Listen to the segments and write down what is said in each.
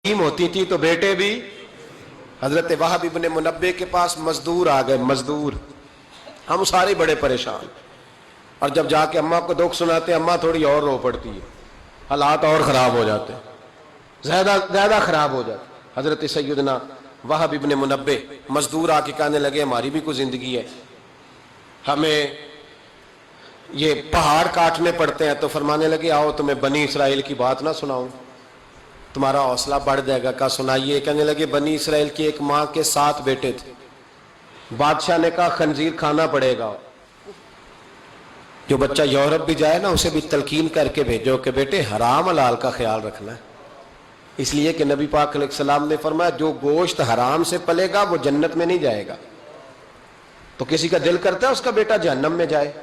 होती थी तो बेटे भी। हजरत वहाब इब्ने मुनब्बे के पास मजदूर आ गए, मजदूर। हम सारे बड़े परेशान, और जब जाके अम्मा को दुख सुनाते अम्मा थोड़ी और रो पड़ती है, हालात और ख़राब हो जाते, ज़्यादा ख़राब हो जाते। हजरत सैयदना वहाब इब्ने मुनब्बे मजदूर आके कहने लगे हमारी भी कोई ज़िंदगी है, हमें ये पहाड़ काटने पड़ते हैं। तो फरमाने लगे आओ तुम्हें बनी इसराइल की बात ना सुनाऊं, तुम्हारा हौसला बढ़ जाएगा। का सुनाइए। कहने लगे बनी इसराइल की एक माँ के 7 बेटे थे। बादशाह ने कहा खंजीर खाना पड़ेगा, जो बच्चा यूरोप भी जाए ना उसे भी तलकीन करके भेजो कि बेटे हराम हलाल का ख्याल रखना है, इसलिए कि नबी पाक अलैहिस्सलाम ने फरमाया जो गोश्त हराम से पलेगा वो जन्नत में नहीं जाएगा। तो किसी का दिल करता है उसका बेटा जहन्नम में जाए।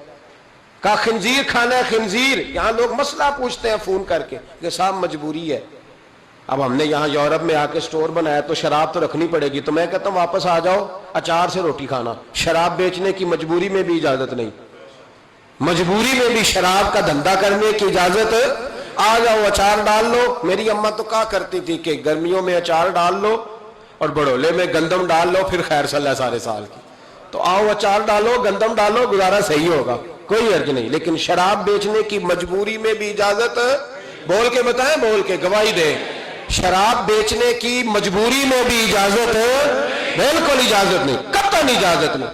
कहा खंजीर खाना है, खंजीर। यहां लोग मसला पूछते हैं फोन करके कि साहब मजबूरी है, अब हमने यहाँ यूरोप में आके स्टोर बनाया तो शराब तो रखनी पड़ेगी। तो मैं कहता हूँ वापस आ जाओ, अचार से रोटी खाना। शराब बेचने की मजबूरी में भी इजाजत नहीं, मजबूरी में भी शराब का धंधा करने की इजाजत। आ जाओ अचार डाल लो। मेरी अम्मा तो कहा करती थी कि गर्मियों में अचार डाल लो और बड़ोले में गंदम डाल लो, फिर खैर सल्ला सारे साल की। तो आओ अचार डालो, गंदम डालो, गुजारा सही होगा, कोई अर्ज नहीं। लेकिन शराब बेचने की मजबूरी में भी इजाजत। बोल के बताएं, बोल के गवाही दे, शराब बेचने की मजबूरी में भी इजाजत है, बिल्कुल इजाजत नहीं, कतई इजाजत नहीं।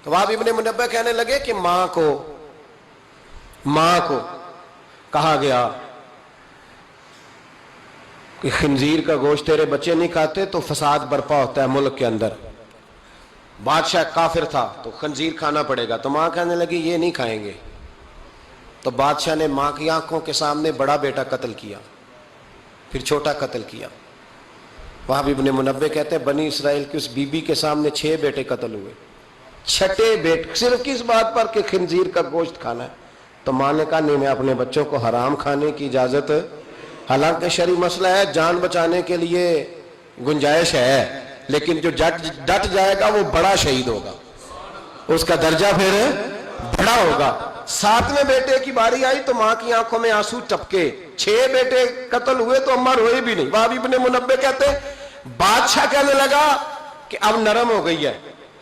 तो वहाब इब्ने मुनब्बे कहने लगे कि मां को कहा गया कि खंजीर का गोश्त तेरे बच्चे नहीं खाते तो फसाद बर्पा होता है मुल्क के अंदर। बादशाह काफिर था तो खंजीर खाना पड़ेगा। तो मां कहने लगी ये नहीं खाएंगे। तो बादशाह ने मां की आंखों के सामने बड़ा बेटा कत्ल किया, फिर छोटा कत्ल किया। वहाब इब्ने मुनब्बे कहते हैं बनी इसराइल की उस बीबी के सामने 6 बेटे कत्ल हुए। 6ठे बेटे सिर्फ किस बात पर कि खंजीर का गोश्त खाना है। तो मां ने कहा नहीं, मैं अपने बच्चों को हराम खाने की इजाजत, हालांकि शरई मसला है, जान बचाने के लिए गुंजाइश है, लेकिन जो डट जाएगा वो बड़ा शहीद होगा, उसका दर्जा फिर बड़ा होगा। 7वें बेटे की बारी आई तो मां की आंखों में आंसू टपके। 6 बेटे कत्ल हुए तो अम्मा रोई भी नहीं। वहाब इब्ने मुनब्बे कहते बादशाह कहने लगा कि अब नरम हो गई है,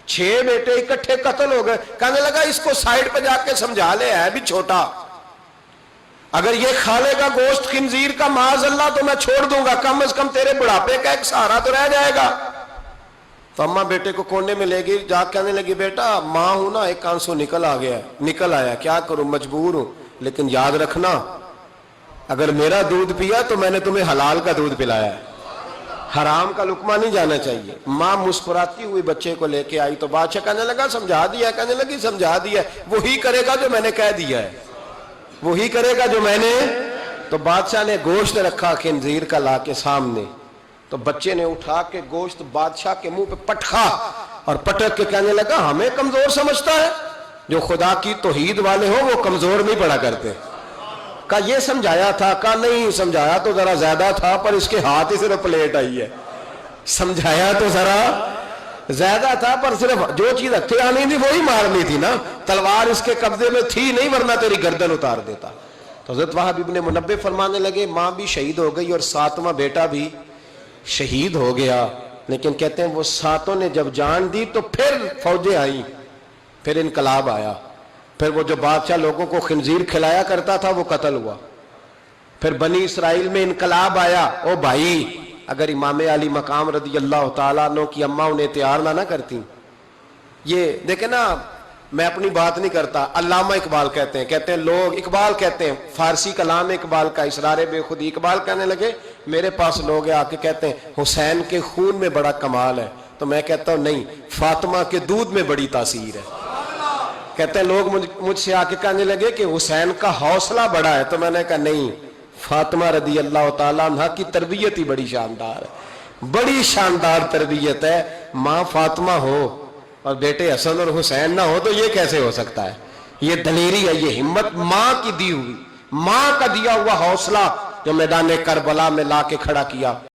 6 बेटे इकट्ठे कत्ल हो गए। कहने लगा इसको साइड पे जाके समझा ले, है भी छोटा, अगर ये खा लेगा गोश्त खंजीर का माज़अल्लाह तो मैं छोड़ दूंगा, कम से कम तेरे बुढ़ापे का एक सहारा तो रह जाएगा। तो अम्मा बेटे को कोने में ले गई, जाके कहने लगी बेटा मां हूं ना, एक आंसू निकल आया, क्या करूं, मजबूर हूं, लेकिन याद रखना अगर मेरा दूध पिया तो मैंने तुम्हें हलाल का दूध पिलाया है, हराम का लुकमा नहीं जाना चाहिए। मां मुस्कुराती हुई बच्चे को लेके आई तो बादशाह कहने लगा समझा दिया। कहने लगी समझा दिया, वही करेगा जो मैंने कह दिया है, वही करेगा जो मैंने। तो बादशाह ने गोश्त रखा खंजीर का लाके सामने, तो बच्चे ने उठा के गोश्त बादशाह के मुंह पे पटका और पटक के कहने लगा हमें कमजोर समझता है, जो खुदा की तौहीद वाले हो वो कमजोर नहीं पड़ा करते। का ये समझाया था? का नहीं समझाया तो जरा ज्यादा था, पर इसके हाथ ही सिर्फ प्लेट आई है। समझाया तो जरा ज्यादा था, पर सिर्फ जो चीज हथे आनी थी वही मारनी थी ना, तलवार इसके कब्जे में थी नहीं, वरना तेरी गर्दन उतार देता। तो हज़रत वहाब इब्ने मुनब्बे फरमाने लगे मां भी शहीद हो गई और 7वां बेटा भी शहीद हो गया। लेकिन कहते हैं वो 7 ने जब जान दी तो फिर फौजें आई, फिर इनकलाब आया, फिर वो जो बादशाह लोगों को खंजीर खिलाया करता था वो कत्ल हुआ, फिर बनी इसराइल में इनकलाब आया। ओ भाई अगर इमाम अली मकाम रदी अल्लाह तआला अन्हु की अम्मा उन्हें तैयार ना करती, ये देखे ना, मैं अपनी बात नहीं करता, अल्लामा इकबाल कहते हैं लोग, इकबाल कहते हैं फारसी कलाम इकबाल का इसरार बेखुदी, इकबाल कहने लगे मेरे पास लोग आके कहते हैं हुसैन के खून में बड़ा कमाल है, तो मैं कहता हूं नहीं, फातिमा के दूध में बड़ी तासीर है। कहते हैं लोग मुझसे आके कहने लगे कि हुसैन का हौसला बड़ा है, तो मैंने कहा नहीं, फातिमा रदी अल्लाह तआला अन्हा की तरबियत ही बड़ी शानदार है, बड़ी शानदार तरबियत है। माँ फातिमा हो और बेटे हसन और हुसैन ना हो तो ये कैसे हो सकता है? ये दलेरी है, ये हिम्मत माँ की दी हुई, माँ का दिया हुआ हौसला जो मैदान करबला में ला के खड़ा किया।